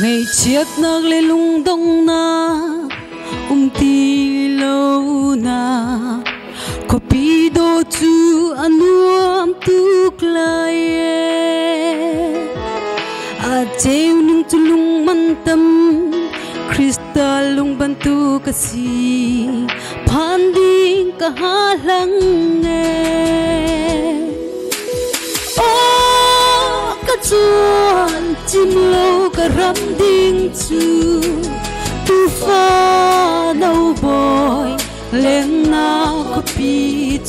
ngày chiếc nạc lê lung đông na ti lâu na có pi đô chu anuam tuk lai a treo nung chu lung man tâm Crystal lung ban tu kasi phan ding ka ha lang ka chuan chim lo ka ram ding chu tu fa no boy leng na ko pi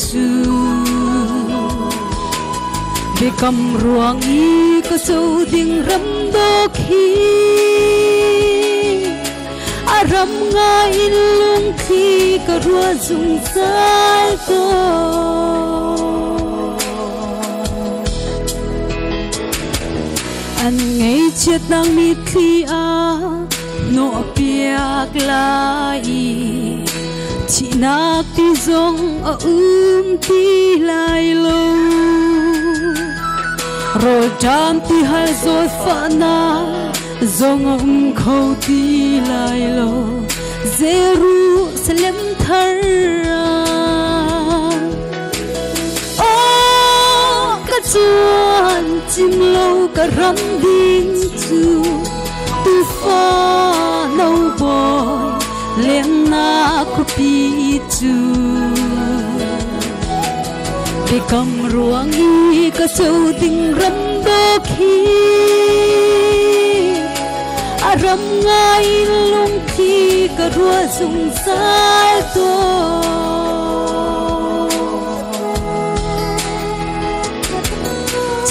chu be kam ruang I ko so ding ram do khi aram ngai lung khi ka rua zung sai to anh ngày chết đang mít khi nọ piak lai chỉ nạc ti zong ti lai lo rồi jam ti hai rồi pha na zong khâu ti lai lo Jerusalem thar ka chuan chim lo ka ram ding chu tu fa no boy leng na ko pi chu be kam ruang I ka so ding ram do khi aram ngai lung khi ka rua zung sai to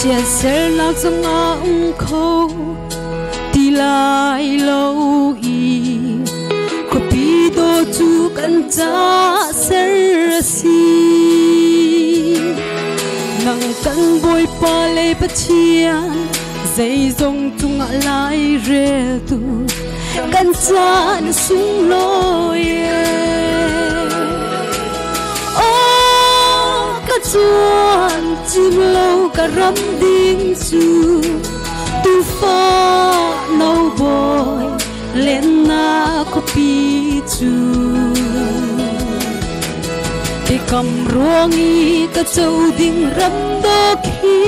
chia sẻ lạc dòng khâu ti lai lâu I ko pi do chu kan cha ser si nang kan boy pa le pa chian dây dòng chung lại re tu kan cha na sung loi ka chuan chim lo ka ram ding chu tu fa no boy len na ko pi chu be kam ruang I ka chau ding ram do khi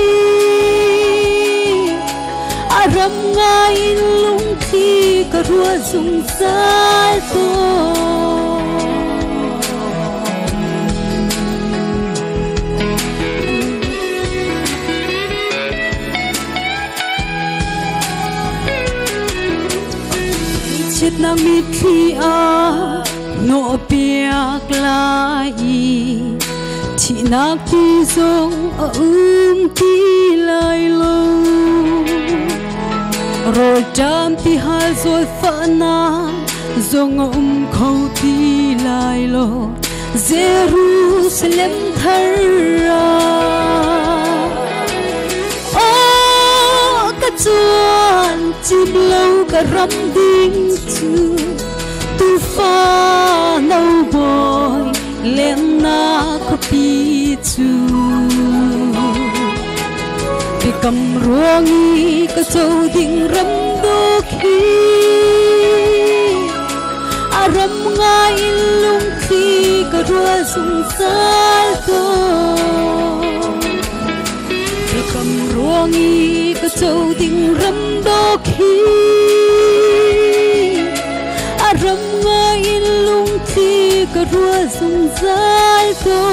aram ngai lung khi ka rua zung sai to chết na mít khi nọ piak lai chỉ nạc ti zong ti lai lo rồi jam ti hai rồi pha na zong khâu ti lai lo Jerusalem thar ka chuan chim lo ka ram ding chu tu fa no boy leng na ko pi chu be kam ruang I ka chau ding ram do khi aram ngai lung khi ka rua zung sai to be kam ruang I ka chau ding ram do khi aram ngai lung khi ka rua zung sai to